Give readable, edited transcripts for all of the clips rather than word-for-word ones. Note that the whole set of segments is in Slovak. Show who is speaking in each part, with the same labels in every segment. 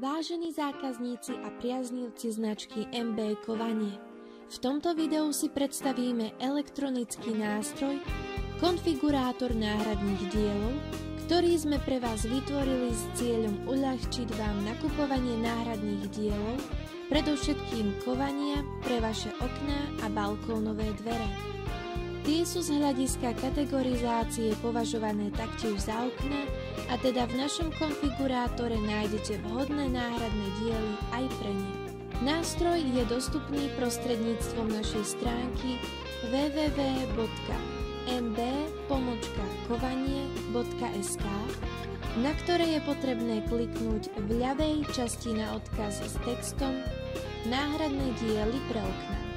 Speaker 1: Vážení zákazníci a priaznivci značky MB Kovanie, v tomto videu si predstavíme elektronický nástroj, konfigurátor náhradných dielov, ktorý sme pre vás vytvorili s cieľom uľahčiť vám nakupovanie náhradných dielov, predovšetkým kovania pre vaše okná a balkónové dvere. Tie sú z hľadiska kategorizácie považované taktiež za okná, a teda v našom konfigurátore nájdete vhodné náhradné diely aj pre ne. Nástroj je dostupný prostredníctvom našej stránky www.mb-kovanie.sk, na ktoré je potrebné kliknúť v ľavej časti na odkaz s textom Náhradné diely pre okná.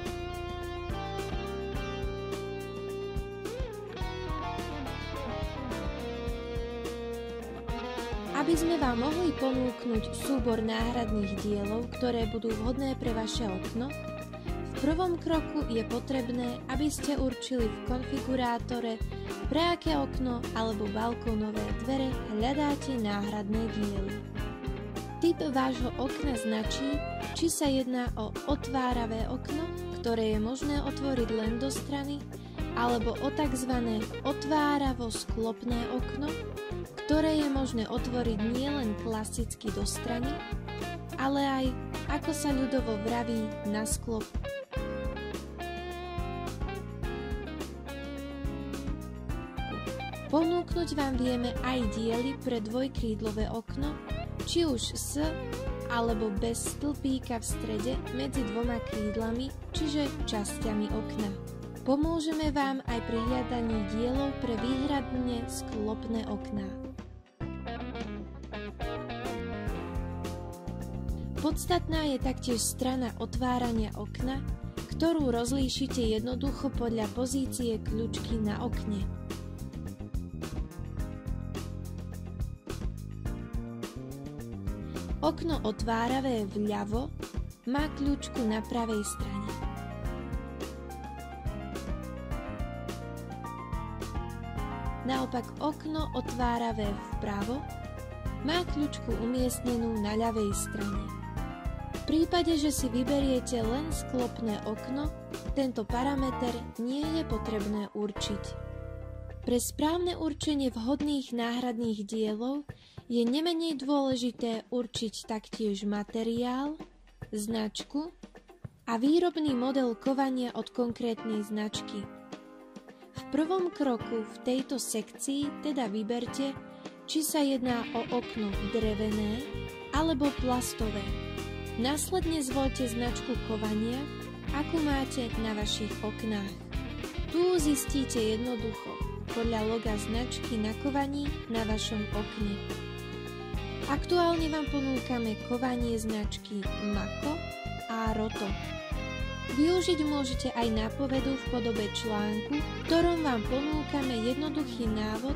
Speaker 1: Aby sme vám mohli ponúknuť súbor náhradných dielov, ktoré budú vhodné pre vaše okno, v prvom kroku je potrebné, aby ste určili v konfigurátore, pre aké okno alebo balkónové dvere hľadáte náhradné diely. Typ vášho okna značí, či sa jedná o otváravé okno, ktoré je možné otvoriť len do strany, alebo o tzv. Otváravo-sklopné okno, ktoré je možné otvoriť nielen klasicky do strany, ale aj, ako sa ľudovo vraví, na sklop. Ponúknuť vám vieme aj diely pre dvojkrídlové okno, či už s alebo bez stĺpíka v strede medzi dvoma krídlami, čiže časťami okna. Pomôžeme vám aj pri hľadaní dielov pre výhradne sklopné okná. Podstatná je taktiež strana otvárania okna, ktorú rozlíšite jednoducho podľa pozície kľúčky na okne. Okno otváravé vľavo má kľúčku na pravej strane. Naopak okno otváravé vpravo má kľúčku umiestnenú na ľavej strane. V prípade, že si vyberiete len sklopné okno, tento parameter nie je potrebné určiť. Pre správne určenie vhodných náhradných dielov je nemenej dôležité určiť taktiež materiál, značku a výrobný model kovania od konkrétnej značky. V prvom kroku v tejto sekcii teda vyberte, či sa jedná o okno drevené alebo plastové. Následne zvoľte značku kovania, akú máte na vašich oknách. Tu zistíte jednoducho podľa loga značky na kovaní na vašom okne. Aktuálne vám ponúkame kovanie značky Mako a Roto. Využiť môžete aj nápovedu v podobe článku, v ktorom vám ponúkame jednoduchý návod,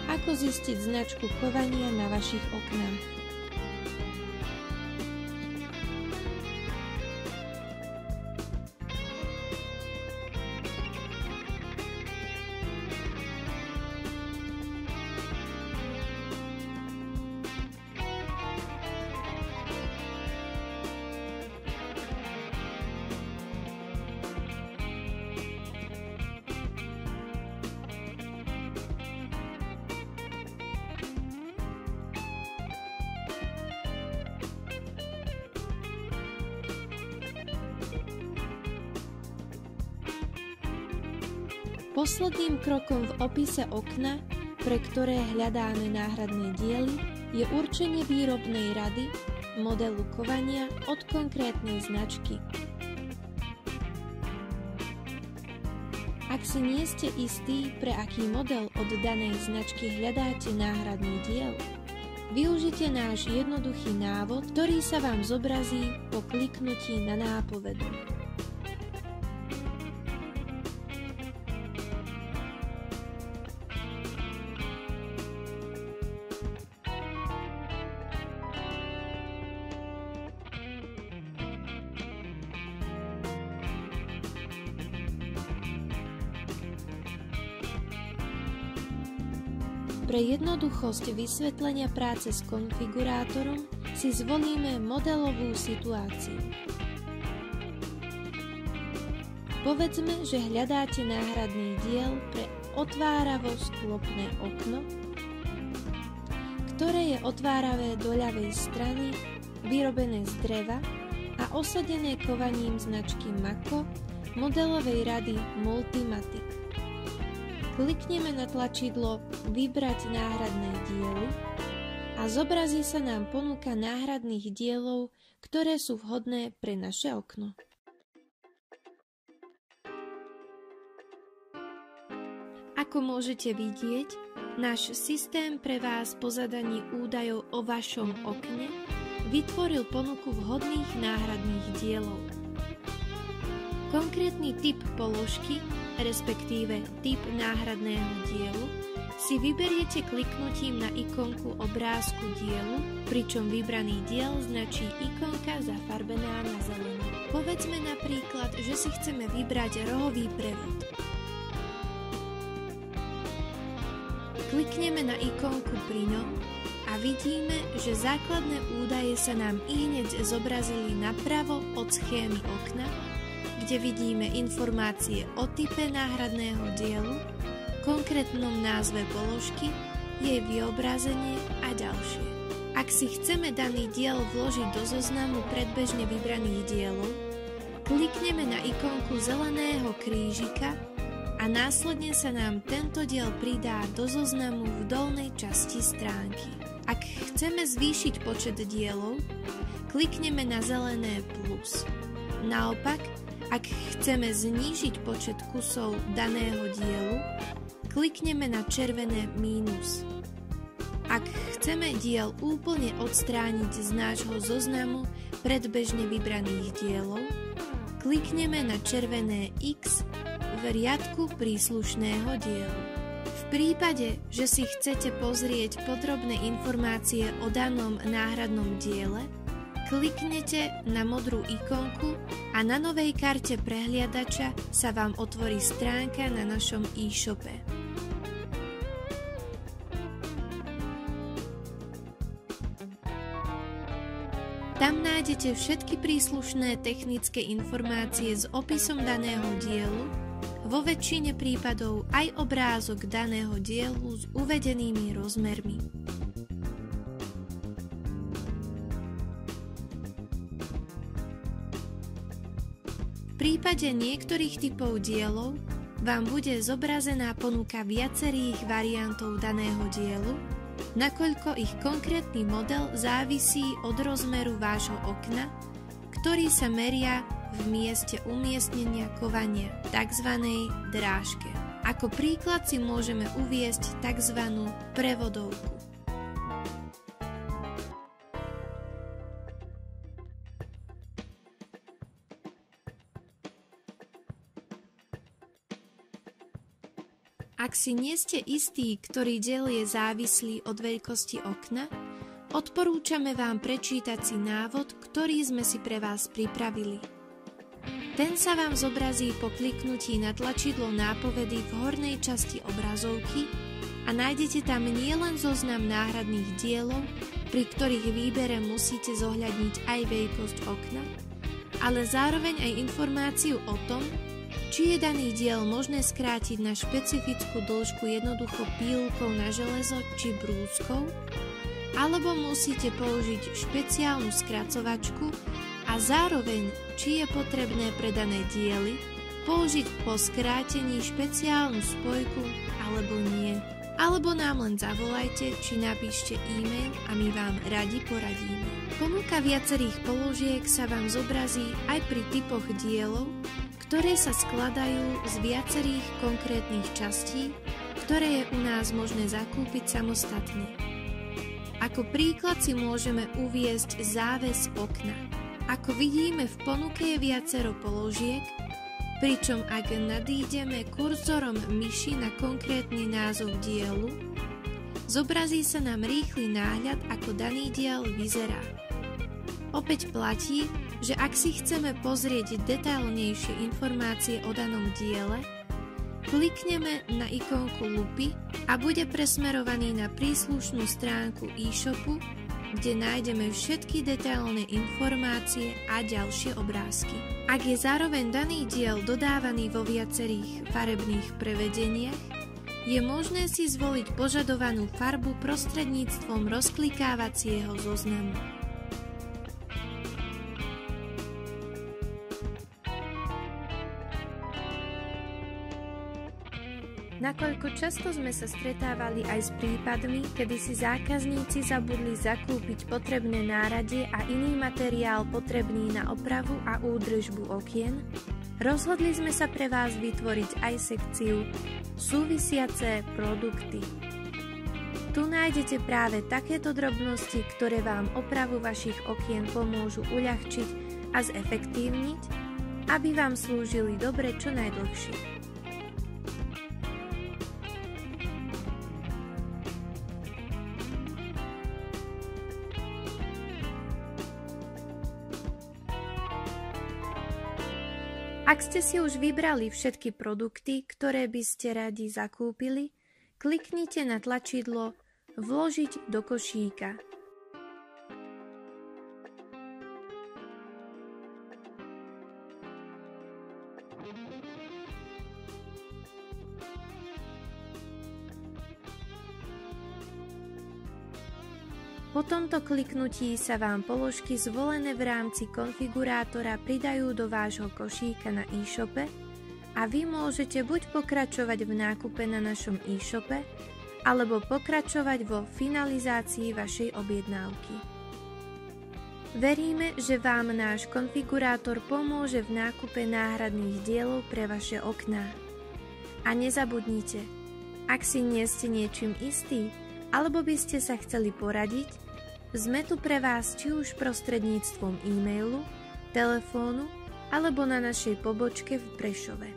Speaker 1: ako zistiť značku kovania na vašich oknách. Posledným krokom v opise okna, pre ktoré hľadáme náhradné diely, je určenie výrobnej rady, modelu kovania od konkrétnej značky. Ak si nie ste istí, pre aký model od danej značky hľadáte náhradný diel, využite náš jednoduchý návod, ktorý sa vám zobrazí po kliknutí na nápovedu. Pre jednoduchosť vysvetlenia práce s konfigurátorom si zvolíme modelovú situáciu. Povedzme, že hľadáte náhradný diel pre otváravo-sklopné okno, ktoré je otváravé do ľavej strany, vyrobené z dreva a osadené kovaním značky Mako modelovej rady Multimatic. Klikneme na tlačidlo Vybrať náhradné diely a zobrazí sa nám ponuka náhradných dielov, ktoré sú vhodné pre naše okno. Ako môžete vidieť, náš systém pre vás po zadaní údajov o vašom okne vytvoril ponuku vhodných náhradných dielov. Konkrétny typ položky, respektíve typ náhradného dielu, si vyberiete kliknutím na ikonku obrázku dielu, pričom vybraný diel značí ikonka zafarbená na zeleno. Povedzme napríklad, že si chceme vybrať rohový prevod. Klikneme na ikonku pri ňom a vidíme, že základné údaje sa nám ihneď zobrazili napravo od schémy okna, kde vidíme informácie o type náhradného dielu, konkrétnom názve položky, jej vyobrazenie a ďalšie. Ak si chceme daný diel vložiť do zoznamu predbežne vybraných dielov, klikneme na ikonku zeleného krížika a následne sa nám tento diel pridá do zoznamu v dolnej časti stránky. Ak chceme zvýšiť počet dielov, klikneme na zelené plus. Naopak, ak chceme znížiť počet kusov daného dielu, klikneme na červené mínus. Ak chceme diel úplne odstrániť z nášho zoznamu predbežne vybraných dielov, klikneme na červené X v riadku príslušného dielu. V prípade, že si chcete pozrieť podrobné informácie o danom náhradnom diele, kliknete na modrú ikonku a na novej karte prehliadača sa vám otvorí stránka na našom e-shope. Tam nájdete všetky príslušné technické informácie s opisom daného dielu, vo väčšine prípadov aj obrázok daného dielu s uvedenými rozmermi. V prípade niektorých typov dielov vám bude zobrazená ponuka viacerých variantov daného dielu, nakoľko ich konkrétny model závisí od rozmeru vášho okna, ktorý sa meria v mieste umiestnenia kovania, tzv. Drážke. Ako príklad si môžeme uviesť tzv. Prevodovku. Ak si nie ste istí, ktorý diel je závislý od veľkosti okna, odporúčame vám prečítať si návod, ktorý sme si pre vás pripravili. Ten sa vám zobrazí po kliknutí na tlačidlo nápovedy v hornej časti obrazovky a nájdete tam nielen zoznam náhradných dielov, pri ktorých výbere musíte zohľadniť aj veľkosť okna, ale zároveň aj informáciu o tom, či je daný diel možné skrátiť na špecifickú dĺžku jednoducho pílkou na železo či brúskou, alebo musíte použiť špeciálnu skracovačku a zároveň, či je potrebné pre dané diely použiť po skrátení špeciálnu spojku alebo nie. Alebo nám len zavolajte či napíšte e-mail a my vám radi poradíme. Ponuka viacerých položiek sa vám zobrazí aj pri typoch dielov, ktoré sa skladajú z viacerých konkrétnych častí, ktoré je u nás možné zakúpiť samostatne. Ako príklad si môžeme uviesť záves okna. Ako vidíme, v ponuke je viacero položiek, pričom ak nadídeme kurzorom myši na konkrétny názov dielu, zobrazí sa nám rýchly náhľad, ako daný diel vyzerá. Opäť platí, že ak si chceme pozrieť detailnejšie informácie o danom diele, Klikneme na ikonku lupy a bude presmerovaný na príslušnú stránku e-shopu, kde nájdeme všetky detailné informácie a ďalšie obrázky. Ak je zároveň daný diel dodávaný vo viacerých farebných prevedeniach, je možné si zvoliť požadovanú farbu prostredníctvom rozklikávacieho zoznamu. Nakoľko často sme sa stretávali aj s prípadmi, kedy si zákazníci zabudli zakúpiť potrebné náradie a iný materiál potrebný na opravu a údržbu okien, rozhodli sme sa pre vás vytvoriť aj sekciu Súvisiace produkty. Tu nájdete práve takéto drobnosti, ktoré vám opravu vašich okien pomôžu uľahčiť a zefektívniť, aby vám slúžili dobre čo najdlhšie. Ak ste si už vybrali všetky produkty, ktoré by ste radi zakúpili, kliknite na tlačidlo Vložiť do košíka. Po tomto kliknutí sa vám položky zvolené v rámci konfigurátora pridajú do vášho košíka na e-shope a vy môžete buď pokračovať v nákupe na našom e-shope, alebo pokračovať vo finalizácii vašej objednávky. Veríme, že vám náš konfigurátor pomôže v nákupe náhradných dielov pre vaše okná. A nezabudnite, ak si nie ste niečím istí, alebo by ste sa chceli poradiť, sme tu pre vás či už prostredníctvom e-mailu, telefónu alebo na našej pobočke v Prešove.